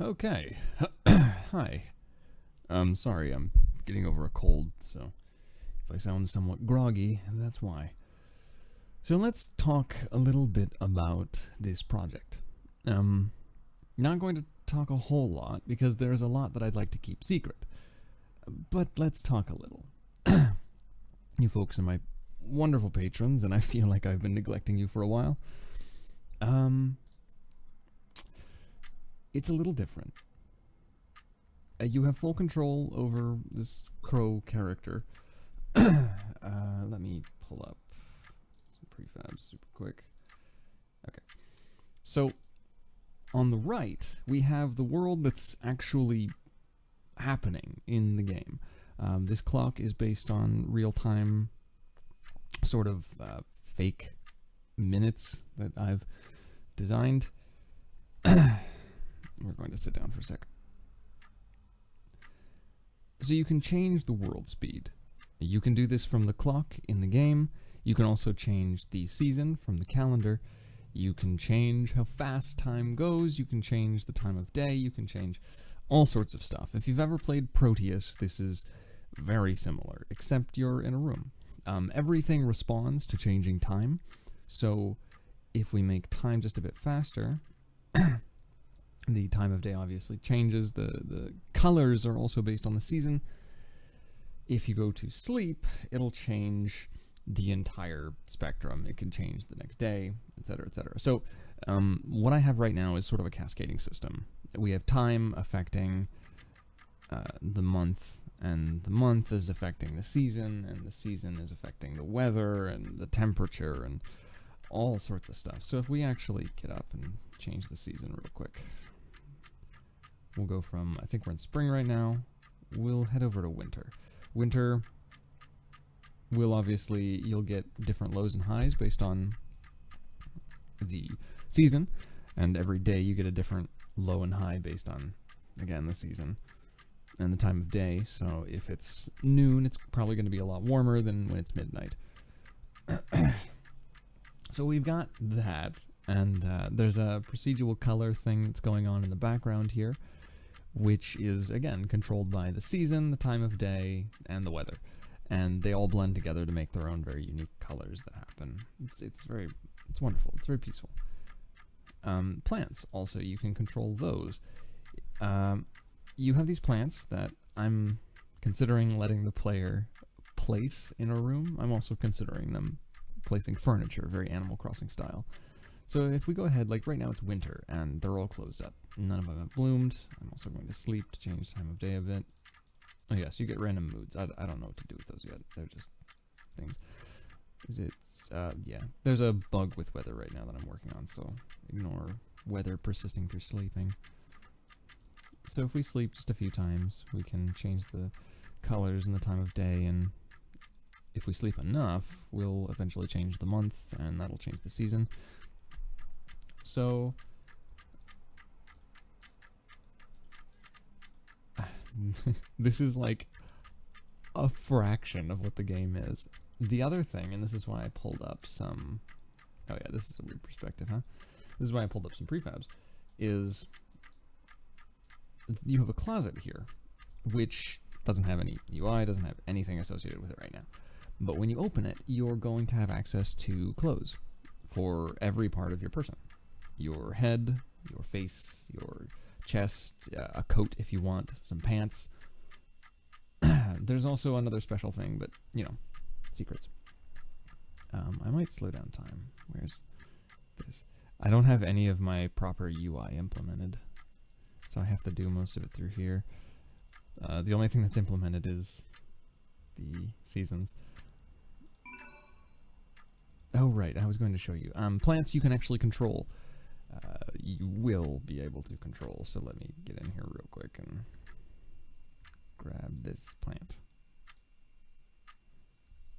Okay. Hi. Sorry, I'm getting over a cold, so if I sound somewhat groggy, that's why. So let's talk a little bit about this project. Not going to talk a whole lot because there's a lot that I'd like to keep secret. But let's talk a little. You folks are my wonderful patrons, and I feel like I've been neglecting you for a while. It's a little different. You have full control over this crow character. Let me pull up some prefabs super quick. Okay. So, on the right, we have the world that's actually happening in the game. This clock is based on real-time sort of fake minutes that I've designed. We're going to sit down for a sec. So you can change the world speed. You can do this from the clock in the game. You can also change the season from the calendar. You can change how fast time goes. You can change the time of day. You can change all sorts of stuff. If you've ever played Proteus, this is very similar, except you're in a room. Everything responds to changing time. So if we make time just a bit faster, the time of day obviously changes. The colors are also based on the season. If you go to sleep, it'll change the entire spectrum. It can change the next day, etc., etc. So what I have right now is sort of a cascading system. We have time affecting the month, and the month is affecting the season, and the season is affecting the weather and the temperature and all sorts of stuff. So if we actually get up and change the season real quick, we'll go from, I think we're in spring right now, we'll head over to winter. Winter will obviously, you'll get different lows and highs based on the season, and every day you get a different low and high based on, again, the season and the time of day. So if it's noon, it's probably going to be a lot warmer than when it's midnight. So we've got that, and there's a procedural color thing that's going on in the background here, which is, again, controlled by the season, the time of day, and the weather. And they all blend together to make their own very unique colors that happen. It's wonderful. It's very peaceful. Plants, also, you can control those. You have these plants that I'm considering letting the player place in a room. I'm also considering them placing furniture, very Animal Crossing style. So if we go ahead, like right now it's winter, and they're all closed up. None of them have bloomed. I'm also going to sleep to change the time of day a bit. Oh yes, you get random moods. I don't know what to do with those yet. They're just things. Yeah. There's a bug with weather right now that I'm working on, so ignore weather persisting through sleeping. So if we sleep just a few times, we can change the colors and the time of day, and if we sleep enough, we'll eventually change the month, and that'll change the season. So this is like a fraction of what the game is. The other thing, and this is why I pulled up some... Oh yeah, this is a weird perspective, huh? This is why I pulled up some prefabs, is you have a closet here, which doesn't have any UI, doesn't have anything associated with it right now. But when you open it, you're going to have access to clothes for every part of your person. Your head, your face, your chest, a coat if you want, some pants. There's also another special thing, but, you know, secrets. I might slow down time. Where's this? I don't have any of my proper UI implemented, so I have to do most of it through here. The only thing that's implemented is the seasons. Oh, right, I was going to show you. Plants you can actually control. You will be able to control, so let me get in here real quick and grab this plant.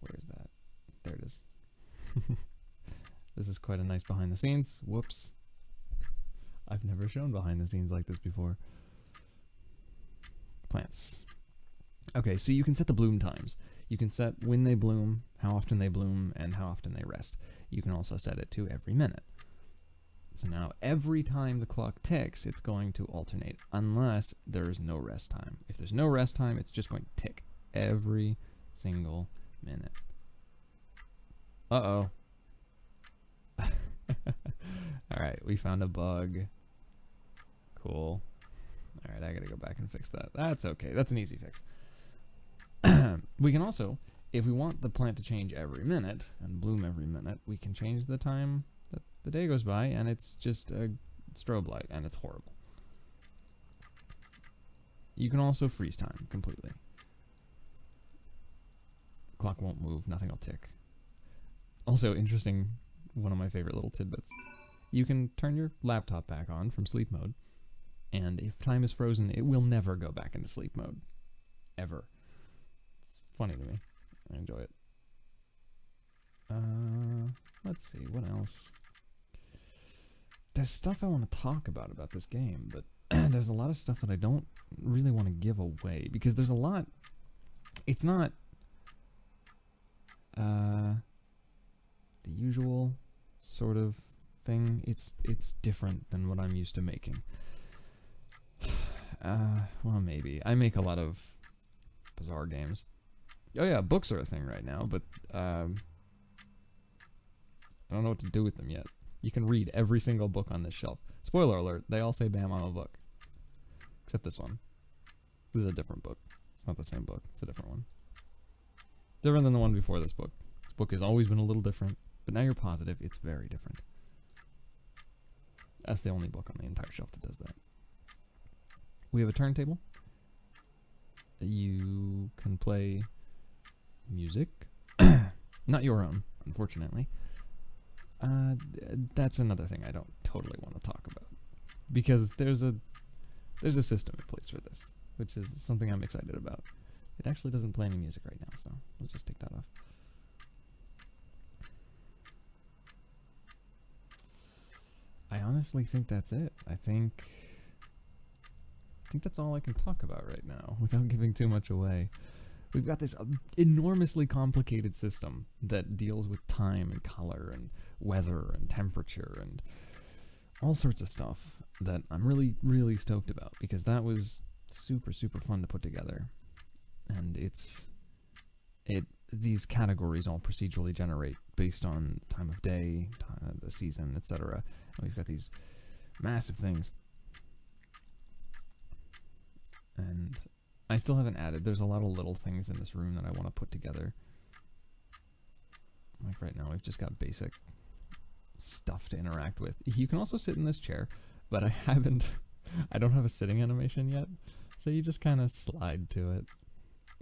Where is that? There it is. This is quite a nice behind the scenes. Whoops. I've never shown behind the scenes like this before. Plants. Okay, so you can set the bloom times. You can set when they bloom, how often they bloom, and how often they rest. You can also set it to every minute. So now every time the clock ticks, it's going to alternate unless there is no rest time. If there's no rest time, it's just going to tick every single minute. Uh-oh. Alright, we found a bug. Cool. Alright, I gotta go back and fix that. That's okay. That's an easy fix. We can also, if we want the plant to change every minute and bloom every minute, we can change the time that the day goes by, and it's just a strobe light, and it's horrible. You can also freeze time completely. Clock won't move, nothing will tick. Also, interesting, one of my favorite little tidbits. You can turn your laptop back on from sleep mode, and if time is frozen, it will never go back into sleep mode. Ever. It's funny to me. I enjoy it. Let's see, what else? There's stuff I want to talk about this game, but there's a lot of stuff that I don't really want to give away, because there's a lot... It's not... the usual sort of thing. It's different than what I'm used to making. Well, maybe. I make a lot of bizarre games. Oh yeah, books are a thing right now, but I don't know what to do with them yet. You can read every single book on this shelf. Spoiler alert, they all say Bam I'm a book. Except this one. This is a different book. It's not the same book. It's a different one. Different than the one before this book. This book has always been a little different, but now you're positive it's very different. That's the only book on the entire shelf that does that. We have a turntable. You can play music. Not your own, unfortunately. That's another thing I don't totally want to talk about, because there's a system in place for this, which is something I'm excited about. It actually doesn't play any music right now, so we'll just take that off. I honestly think that's it. I think that's all I can talk about right now without giving too much away. We've got this enormously complicated system that deals with time and color and weather and temperature and all sorts of stuff that I'm really, really stoked about, because that was super, super fun to put together. And these categories all procedurally generate based on time of day, the season, etc. And we've got these massive things. And I still haven't added. There's a lot of little things in this room that I want to put together. Like right now, we've just got basic stuff to interact with. You can also sit in this chair, but I don't have a sitting animation yet. So you just kind of slide to it.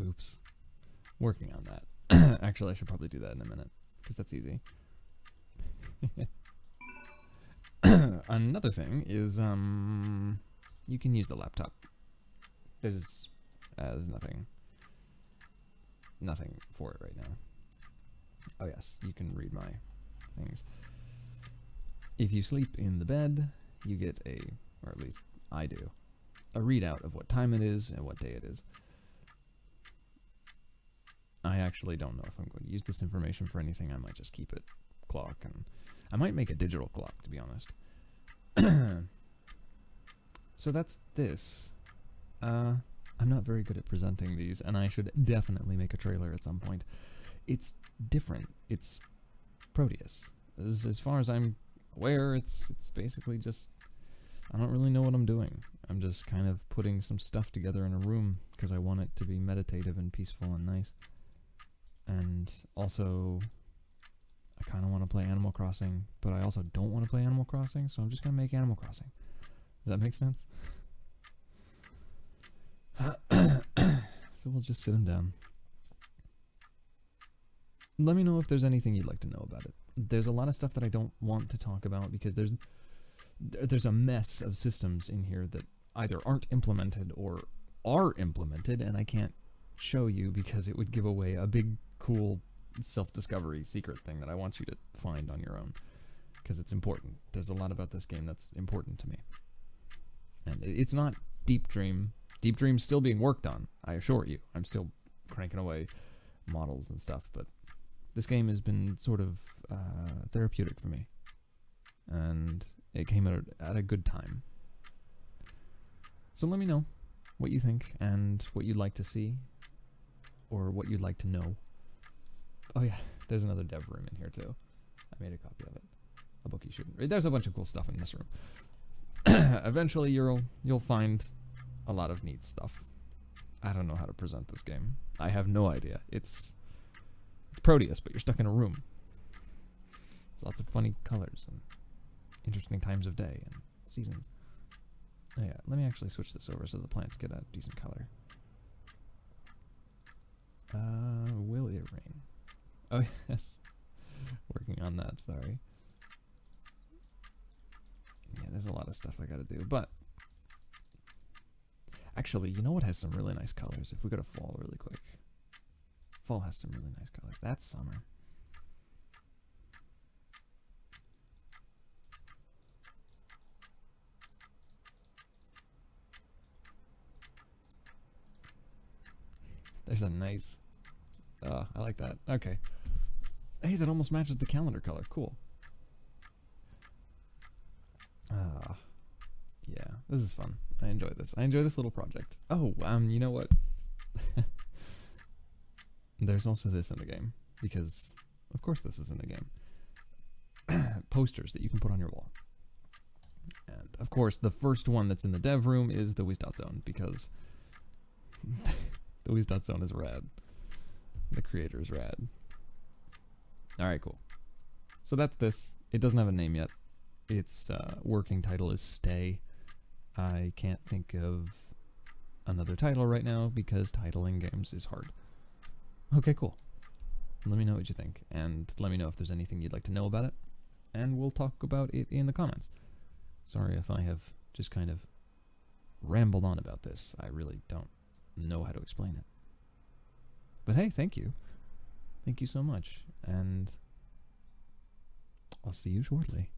Oops. Working on that. Actually, I should probably do that in a minute, because that's easy. Another thing is, you can use the laptop. There's nothing for it right now. Oh yes, you can read my things. If you sleep in the bed, you get or at least I do, a readout of what time it is and what day it is. I actually don't know if I'm going to use this information for anything. I might just keep it clock, and I might make a digital clock, to be honest. So that's this. I'm not very good at presenting these, and I should definitely make a trailer at some point. It's different. It's Proteus. As far as I'm aware, it's basically just, I don't really know what I'm doing. I'm just kind of putting some stuff together in a room because I want it to be meditative and peaceful and nice. And also, I kind of want to play Animal Crossing, but I also don't want to play Animal Crossing, so I'm just going to make Animal Crossing. Does that make sense? So we'll just sit him down. Let me know if there's anything you'd like to know about it. There's a lot of stuff that I don't want to talk about because there's a mess of systems in here that either aren't implemented or are implemented, and I can't show you because it would give away a big, cool self-discovery secret thing that I want you to find on your own, because it's important. There's a lot about this game that's important to me. And it's not Deep Dream. Deep Dream's still being worked on, I assure you. I'm still cranking away models and stuff, but this game has been sort of therapeutic for me. And It came at a good time. So let me know what you think and what you'd like to see, or what you'd like to know. Oh yeah, there's another dev room in here too. I made a copy of it. A book you shouldn't read. There's a bunch of cool stuff in this room. Eventually you'll find a lot of neat stuff. I don't know how to present this game. I have no idea. It's Proteus, but you're stuck in a room. There's lots of funny colors and interesting times of day and seasons. Oh yeah, let me actually switch this over so the plants get a decent color. Will it rain? Oh yes. Working on that, sorry. Yeah, there's a lot of stuff I gotta do, but actually, you know what has some really nice colors? If we go to fall really quick. Fall has some really nice colors. That's summer. There's a nice... I like that. Okay. Hey, that almost matches the calendar color. Cool. Yeah, this is fun. I enjoy this. I enjoy this little project. Oh, you know what? There's also this in the game, because, of course this is in the game. Posters that you can put on your wall. And, of course, the first one that's in the dev room is the Wheeze.Zone, because the Wheeze.Zone is rad. The creator is rad. Alright, cool. So that's this. It doesn't have a name yet. Its working title is Stay. I can't think of another title right now because titling games is hard. Okay, cool. Let me know what you think, and let me know if there's anything you'd like to know about it, and we'll talk about it in the comments. Sorry if I have just kind of rambled on about this. I really don't know how to explain it. But hey, thank you. Thank you so much, and I'll see you shortly.